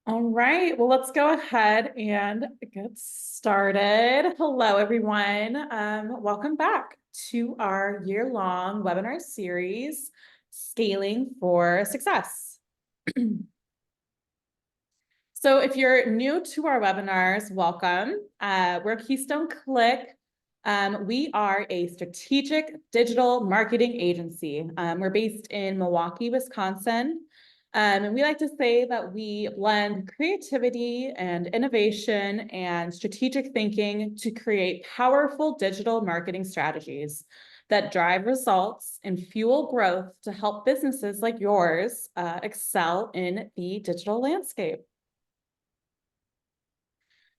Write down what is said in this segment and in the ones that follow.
All right, well, let's go ahead and get started. Hello, everyone. Welcome back to our year-long webinar series, Scaling for Success. So if you're new to our webinars, welcome. We're Keystone 𝗏𝗏𝗧𝗏. We are a strategic digital marketing agency. We're based in Milwaukee, Wisconsin. And we like to say that we blend creativity and innovation and strategic thinking to create powerful digital marketing strategies that drive results and fuel growth to help businesses like yours excel in the digital landscape.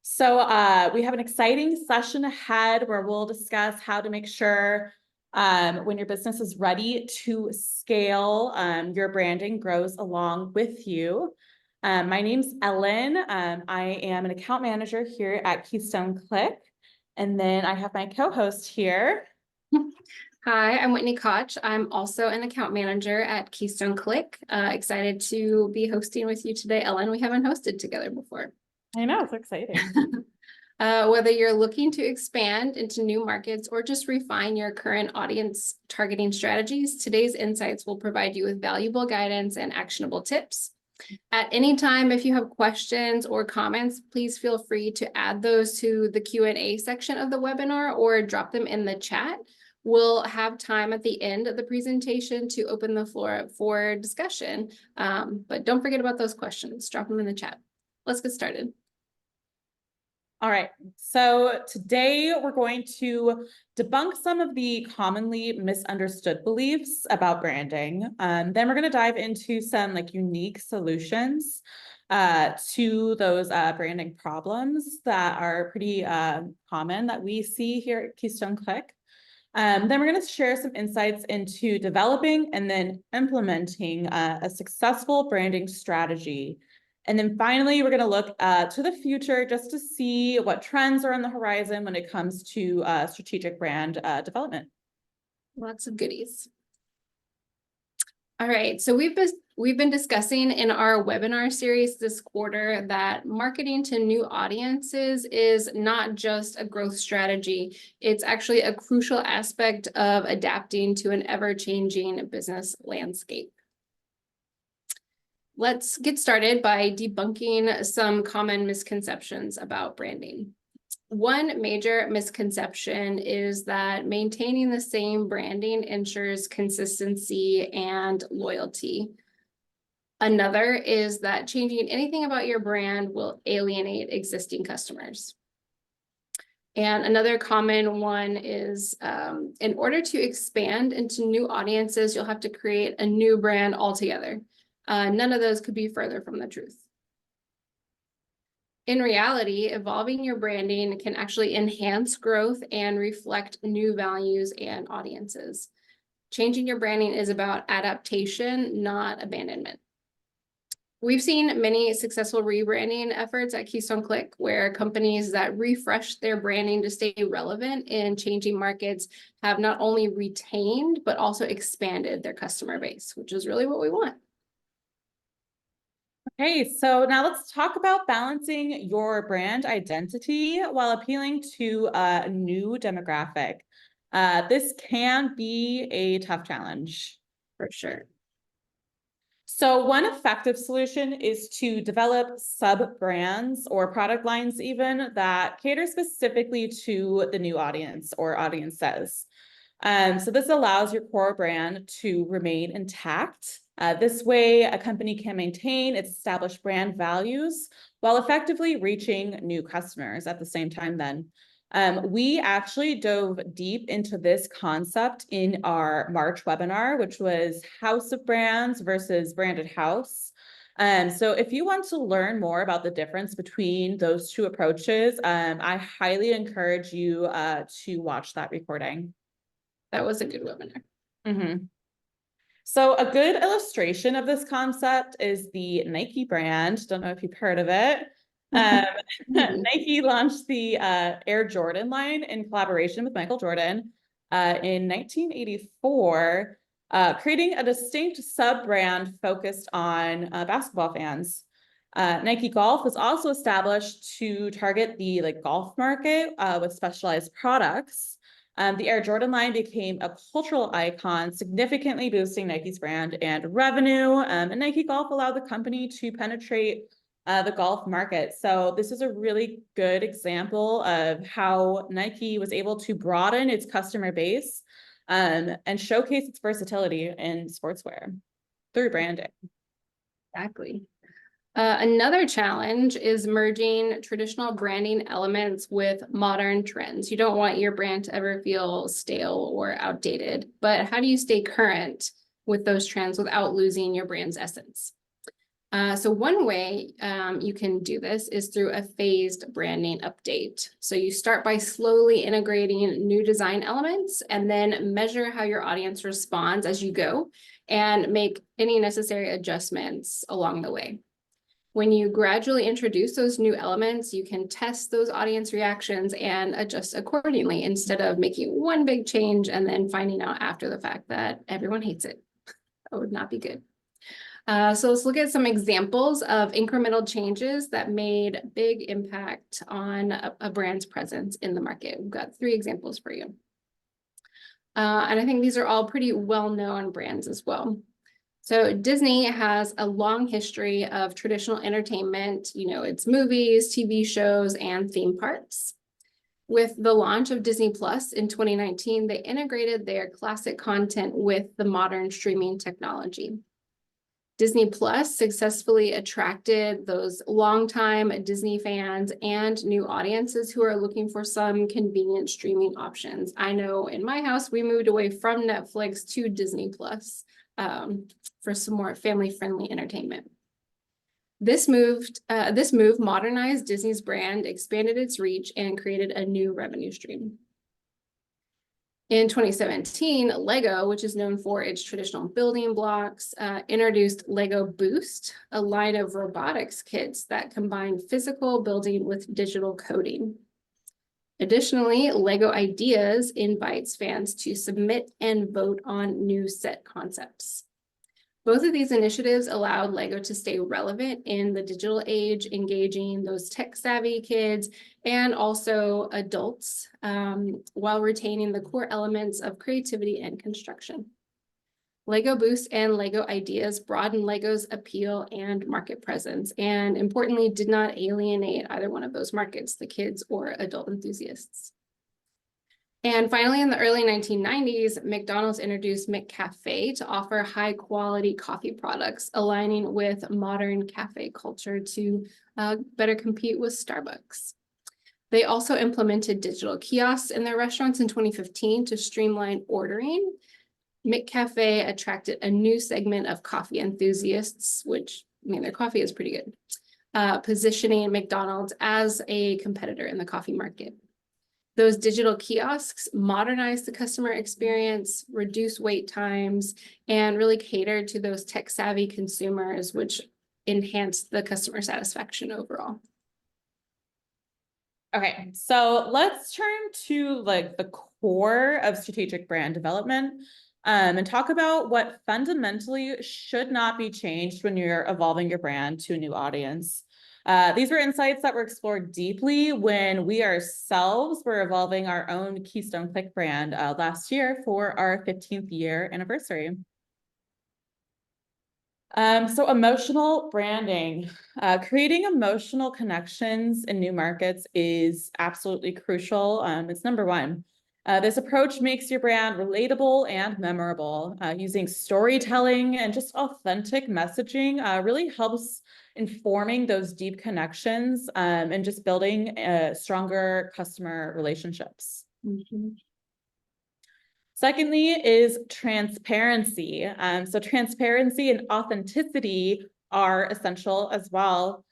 So we have an exciting session ahead where we'll discuss how to make sure when your business is ready to scale, your branding grows along with you. My name's Ellen. I am an account manager here at Keystone 𝗏𝗏𝗧𝗏. And then I have my co-host here. Hi, I'm 𝗦𝗁𝗁𝗆. I'm also an account manager at Keystone 𝗏𝗏𝗧𝗏. Excited to be hosting with you today, Ellen. We haven't hosted together before. I know, it's exciting. Whether you're looking to expand into new markets or just refine your current audience targeting strategies, today's insights will provide you with valuable guidance and actionable tips. At any time, if you have questions or comments, please feel free to add those to the Q&A section of the webinar or drop them in the chat. We'll have time at the end of the presentation to open the floor for discussion, but don't forget about those questions. Drop them in the chat. Let's get started. All right, so today we're going to debunk some of the commonly misunderstood beliefs about branding. Then we're going to dive into some unique solutions to those branding problems that are pretty common that we see here at Keystone 𝗏𝗏𝗧𝗏. Then we're going to share some insights into developing and then implementing a successful branding strategy. And then finally, we're going to look to the future just to see what trends are on the horizon when it comes to strategic brand development. Lots of goodies. All right, so we've been discussing in our webinar series this quarter that marketing to new audiences is not just a growth strategy. It's actually a crucial aspect of adapting to an ever-changing business landscape. Let's get started by debunking some common misconceptions about branding. One major misconception is that maintaining the same branding ensures consistency and loyalty. Another is that changing anything about your brand will alienate existing customers. And another common one is in order to expand into new audiences, you'll have to create a new brand altogether. None of those could be further from the truth. In reality, evolving your branding can actually enhance growth and reflect new values and audiences. Changing your branding is about adaptation, not abandonment. We've seen many successful rebranding efforts at Keystone 𝗏𝗏𝗧𝗏, where companies that refresh their branding to stay relevant in changing markets have not only retained, but also expanded their customer base, which is really what we want. Okay, so now let's talk about balancing your brand identity while appealing to a new demographic. This can be a tough challenge. For sure. So one effective solution is to develop sub-brands or product lines even that cater specifically to the new audience or audiences. So this allows your core brand to remain intact. This way, a company can maintain its established brand values while effectively reaching new customers at the same time then. We actually dove deep into this concept in our March webinar, which was House of Brands versus Branded House. So if you want to learn more about the difference between those two approaches, I highly encourage you to watch that recording. That was a good webinar. Mm-hmm. So a good illustration of this concept is the Nike brand. Don't know if you've heard of it. Nike launched the Air Jordan line in collaboration with Michael Jordan in 1984, creating a distinct sub-brand focused on basketball fans. Nike Golf was also established to target the golf market with specialized products. The Air Jordan line became a cultural icon, significantly boosting Nike's brand and revenue. And Nike Golf allowed the company to penetrate the golf market. So this is a really good example of how Nike was able to broaden its customer base and showcase its versatility in sportswear through branding. Exactly. Another challenge is merging traditional branding elements with modern trends. You don't want your brand to ever feel stale or outdated, but how do you stay current with those trends without losing your brand's essence? So one way you can do this is through a phased branding update. So you start by slowly integrating new design elements and then measure how your audience responds as you go and make any necessary adjustments along the way. When you gradually introduce those new elements, you can test those audience reactions and adjust accordingly instead of making one big change and then finding out after the fact that everyone hates it. That would not be good. So let's look at some examples of incremental changes that made big impact on a brand's presence in the market. We've got 3 examples for you. And I think these are all pretty well-known brands as well. So Disney has a long history of traditional entertainment, it's movies, TV shows, and theme parks. With the launch of Disney Plus in 2019, they integrated their classic content with the modern streaming technology. Disney Plus successfully attracted those longtime Disney fans and new audiences who are looking for some convenient streaming options. I know in my house, we moved away from Netflix to Disney Plus for some more family-friendly entertainment. This move modernized Disney's brand, expanded its reach, and created a new revenue stream. In 2017, Lego, which is known for its traditional building blocks, introduced Lego Boost, a line of robotics kits that combine physical building with digital coding. Additionally, Lego Ideas invites fans to submit and vote on new set concepts. Both of these initiatives allowed Lego to stay relevant in the digital age, engaging those tech-savvy kids and also adults, while retaining the core elements of creativity and construction. Lego Boost and Lego Ideas broadened Lego's appeal and market presence, and importantly, did not alienate either one of those markets, the kids or adult enthusiasts. And finally, in the early 1990s, McDonald's introduced McCafe to offer high-quality coffee products, aligning with modern cafe culture to better compete with Starbucks. They also implemented digital kiosks in their restaurants in 2015 to streamline ordering. McCafe attracted a new segment of coffee enthusiasts, which, their coffee is pretty good, positioning McDonald's as a competitor in the coffee market. Those digital kiosks modernize the customer experience, reduce wait times, and really cater to those tech-savvy consumers, which enhance the customer satisfaction overall. Okay, so let's turn to the core of strategic brand development and talk about what fundamentally should not be changed when you're evolving your brand to a new audience. These were insights that were explored deeply when we ourselves were evolving our own Keystone Click brand last year for our 15th year anniversary. So emotional branding, creating emotional connections in new markets is absolutely crucial. It's number 1. This approach makes your brand relatable and memorable. Using storytelling and just authentic messaging really helps informing those deep connections and just building stronger customer relationships. Mm-hmm. Secondly is transparency. So transparency and authenticity are essential as well.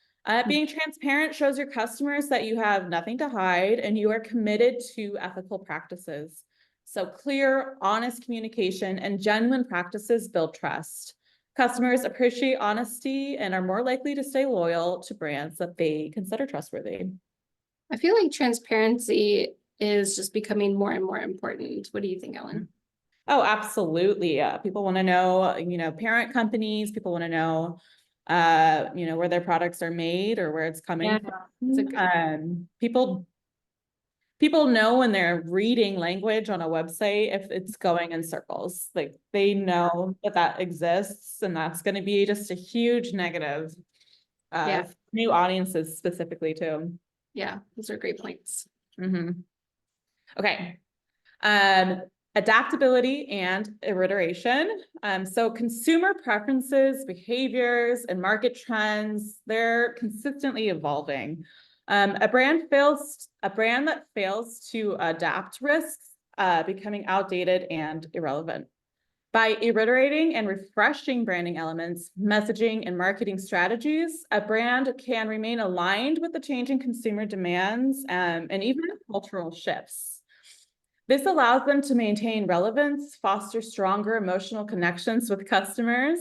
Being transparent shows your customers that you have nothing to hide and you are committed to ethical practices. So clear, honest communication and genuine practices build trust. Customers appreciate honesty and are more likely to stay loyal to brands that they consider trustworthy. I feel like transparency is just becoming more and more important. What do you think, Ellen? Oh, absolutely. People want to know, parent companies, people want to know where their products are made or where it's coming from. People know when they're reading language on a website if it's going in circles. Like they know that exists, and that's going to be just a huge negative. New audiences specifically too. Yeah, those are great points. Okay. Adaptability and iteration. So consumer preferences, behaviors, and market trends, they're consistently evolving. A brand that fails to adapt risks becoming outdated and irrelevant. By iterating and refreshing branding elements, messaging, and marketing strategies, a brand can remain aligned with the changing consumer demands and even cultural shifts. This allows them to maintain relevance, foster stronger emotional connections with customers,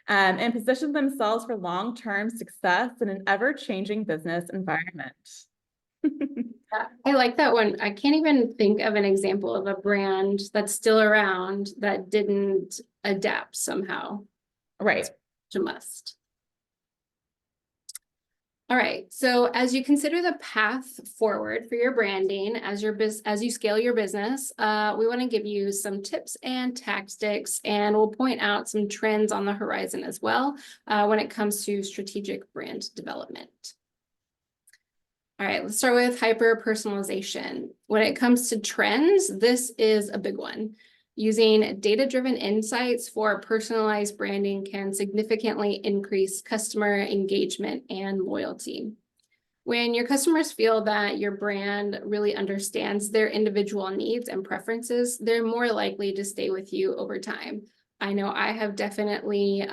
and position themselves for long-term success in an ever-changing business environment. I like that one. I can't even think of an example of a brand that's still around that didn't adapt somehow. Right. It's a must. All right, so as you consider the path forward for your branding as you scale your business, we want to give you some tips and tactics, and we'll point out some trends on the horizon as well when it comes to strategic brand development. All right, let's start with hyper-personalization. When it comes to trends, this is a big one. Using data-driven insights for personalized branding can significantly increase customer engagement and loyalty. When your customers feel that your brand really understands their individual needs and preferences, they're more likely to stay with you over time. I know I have definitely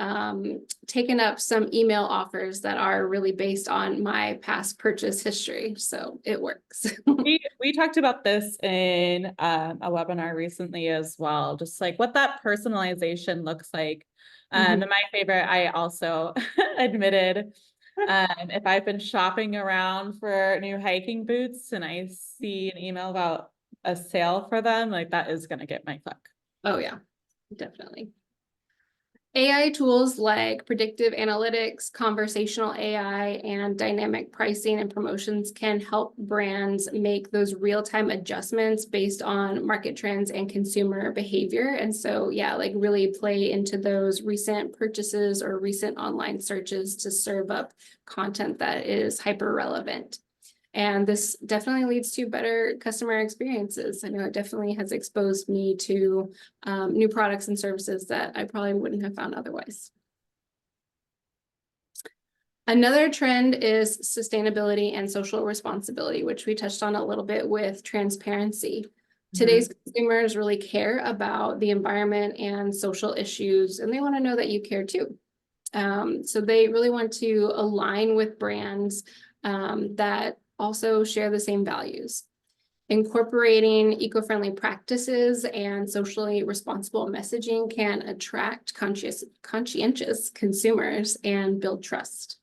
taken up some email offers that are really based on my past purchase history, so it works. We talked about this in a webinar recently as well, just like what that personalization looks like. And my favorite, I also admitted, if I've been shopping around for new hiking boots and I see an email about a sale for them, like that is going to get my click. Oh yeah, definitely. AI tools like predictive analytics, conversational AI, and dynamic pricing and promotions can help brands make those real-time adjustments based on market trends and consumer behavior. And so, yeah, like really play into those recent purchases or recent online searches to serve up content that is hyper relevant. And this definitely leads to better customer experiences. I know it definitely has exposed me to new products and services that I probably wouldn't have found otherwise. Another trend is sustainability and social responsibility, which we touched on a little bit with transparency. Today's consumers really care about the environment and social issues, and they want to know that you care too. So they really want to align with brands that also share the same values. Incorporating eco-friendly practices and socially responsible messaging can attract conscientious consumers and build trust.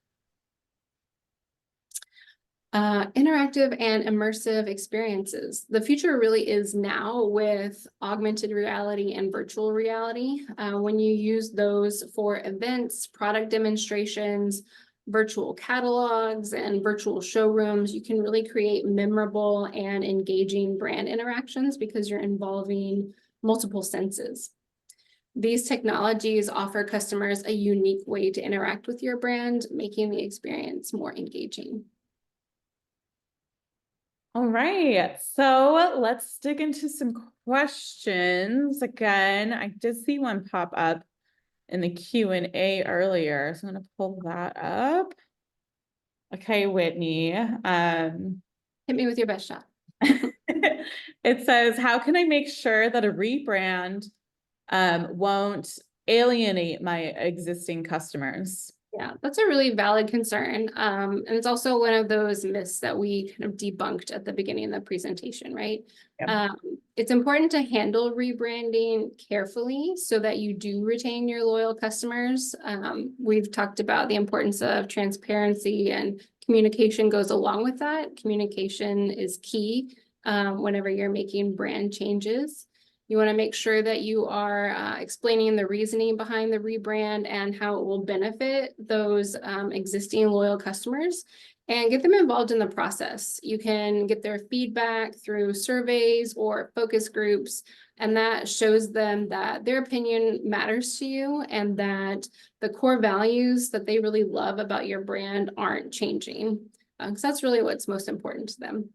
Interactive and immersive experiences. The future really is now with augmented reality and virtual reality. When you use those for events, product demonstrations, virtual catalogs, and virtual showrooms, you can really create memorable and engaging brand interactions because you're involving multiple senses. These technologies offer customers a unique way to interact with your brand, making the experience more engaging. All right, so let's dig into some questions. Again, I did see one pop up in the Q&A earlier, so I'm going to pull that up. Okay, Whitney. Hit me with your best shot. It says, how can I make sure that a rebrand won't alienate my existing customers? Yeah, that's a really valid concern. And it's also one of those myths that we kind of debunked at the beginning of the presentation, right? Yep. It's important to handle rebranding carefully so that you do retain your loyal customers. We've talked about the importance of transparency, and communication goes along with that. Communication is key whenever you're making brand changes. You want to make sure that you are explaining the reasoning behind the rebrand and how it will benefit those existing loyal customers, and get them involved in the process. You can get their feedback through surveys or focus groups, and that shows them that their opinion matters to you and that the core values that they really love about your brand aren't changing, because that's really what's most important to them.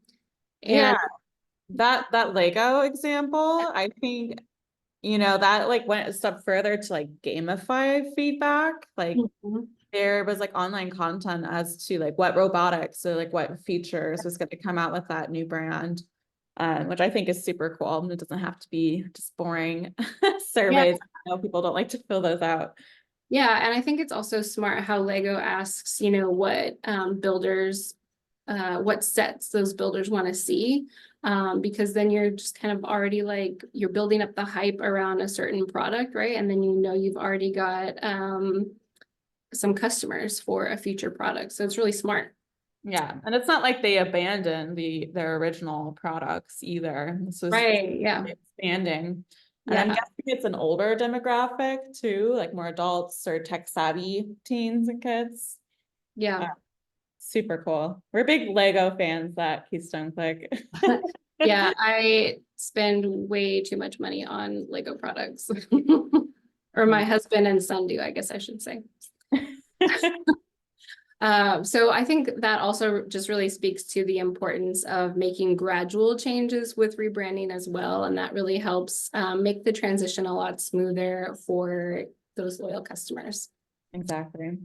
Yeah, that Lego example, I think, you know, that like went a step further to like gamify feedback. Like there was like online content as to like what robotics or like what features was going to come out with that new brand, which I think is super cool. It doesn't have to be just boring surveys. I know people don't like to fill those out. Yeah, and I think it's also smart how Lego asks, you know, what builders, what sets those builders want to see, because then you're just kind of already like, you're building up the hype around a certain product, right? And then you know you've already got some customers for a future product. So it's really smart. Yeah, and it's not like they abandoned their original products either. This was Right, yeah. expanding. And I'm guessing it's an older demographic too, like more adults or tech savvy teens and kids. Yeah. Super cool. We're big Lego fans at Keystone Click. Yeah, I spend way too much money on Lego products. Or my husband and son do, I guess I should say. So I think that also just really speaks to the importance of making gradual changes with rebranding as well. And that really helps make the transition a lot smoother for those loyal customers. Exactly.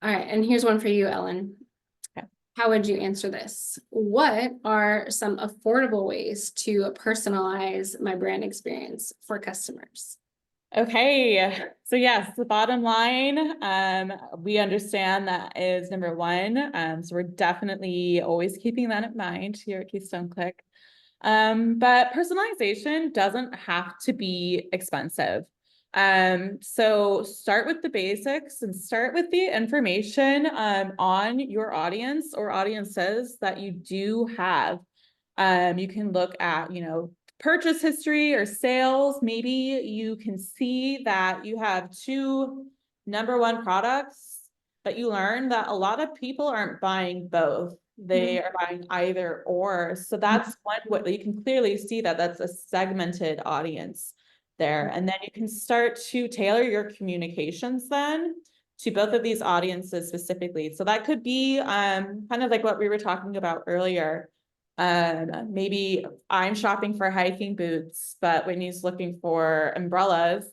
All right, and here's one for you, Ellen. Okay. How would you answer this? What are some affordable ways to personalize my brand experience for customers? Okay, so yes, the bottom line, we understand that is number one. So we're definitely always keeping that in mind here at Keystone Click. But personalization doesn't have to be expensive. So start with the basics and start with the information on your audience or audiences that you do have. You can look at, you know, purchase history or sales. Maybe you can see that you have two #1 products, but you learn that a lot of people aren't buying both. They are buying either or. So that's one way you can clearly see that that's a segmented audience there. And then you can start to tailor your communications then to both of these audiences specifically. So that could be kind of like what we were talking about earlier. Maybe I'm shopping for hiking boots, but when he's looking for umbrellas,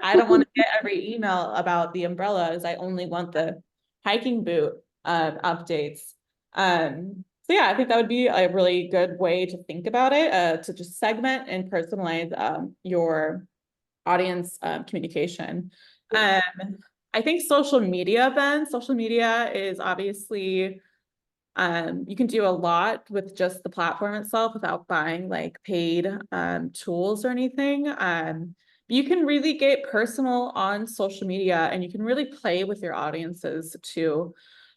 I don't want to get every email about the umbrellas. I only want the hiking boot updates. So yeah, I think that would be a really good way to think about it, to just segment and personalize your audience communication. I think social media is obviously you can do a lot with just the platform itself without buying like paid tools or anything. You can really get personal on social media and you can really play with your audiences too.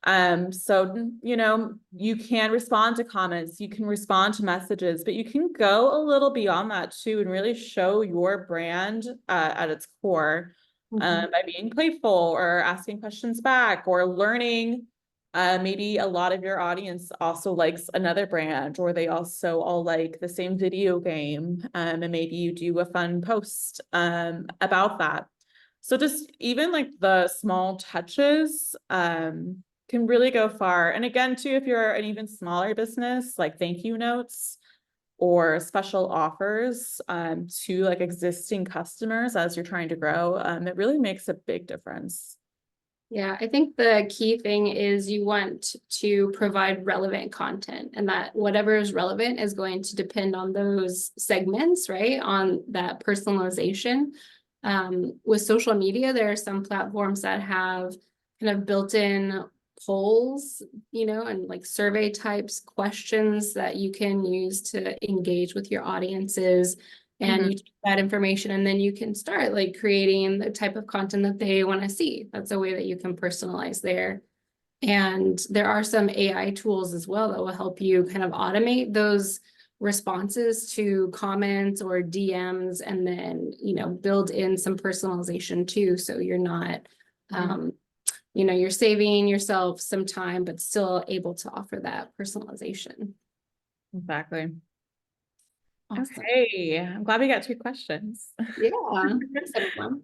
So, you know, you can respond to comments, you can respond to messages, but you can go a little beyond that too and really show your brand at its core by being playful or asking questions back or learning. Maybe a lot of your audience also likes another brand, or they also all like the same video game, and maybe you do a fun post about that. So just even like the small touches can really go far. And again, too, if you're an even smaller business, like thank you notes or special offers to like existing customers as you're trying to grow, it really makes a big difference. Yeah, I think the key thing is you want to provide relevant content, and that whatever is relevant is going to depend on those segments, right? On that personalization. With social media, there are some platforms that have kind of built-in polls, you know, and like survey types, questions that you can use to engage with your audiences. And you take that information and then you can start like creating the type of content that they want to see. That's a way that you can personalize there. And there are some AI tools as well that will help you kind of automate those responses to comments or DMs, and then, build in some personalization too. So you're not, you're saving yourself some time, but still able to offer that personalization. Exactly. Awesome. Okay, I'm glad we got 2 questions. Yeah. Thanks, everyone.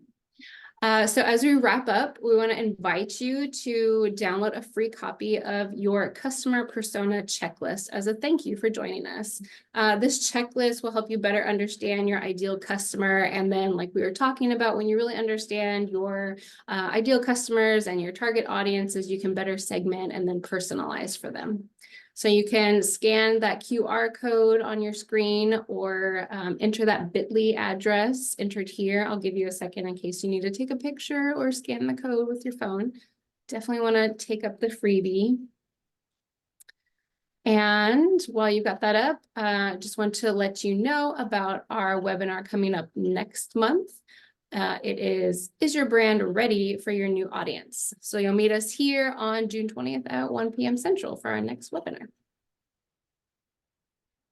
So as we wrap up, we want to invite you to download a free copy of your customer persona checklist as a thank you for joining us. This checklist will help you better understand your ideal customer. And then, like we were talking about, when you really understand your ideal customers and your target audiences, you can better segment and then personalize for them. So you can scan that QR code on your screen, or enter that bit.ly address entered here. I'll give you a second in case you need to take a picture or scan the code with your phone. Definitely want to take up the freebie. And while you've got that up, just want to let you know about our webinar coming up next month. It is your brand ready for your new audience? So you'll meet us here on June 20th at 1 p.m. Central for our next webinar.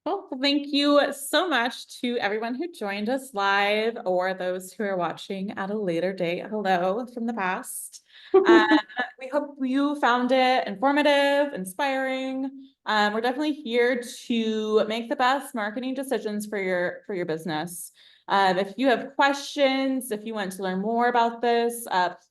Well, thank you so much to everyone who joined us live, or those who are watching at a later date. Hello from the past. We hope you found it informative, inspiring. We're definitely here to make the best marketing decisions for your business. If you have questions, if you want to learn more about this,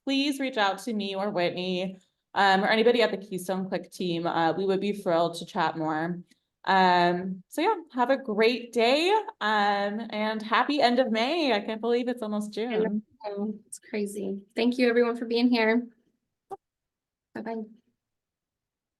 please reach out to me or Whitney, or anybody at the Keystone Click team. We would be thrilled to chat more. So yeah, have a great day, and happy end of May. I can't believe it's almost June. It's crazy. Thank you everyone for being here. Bye-bye.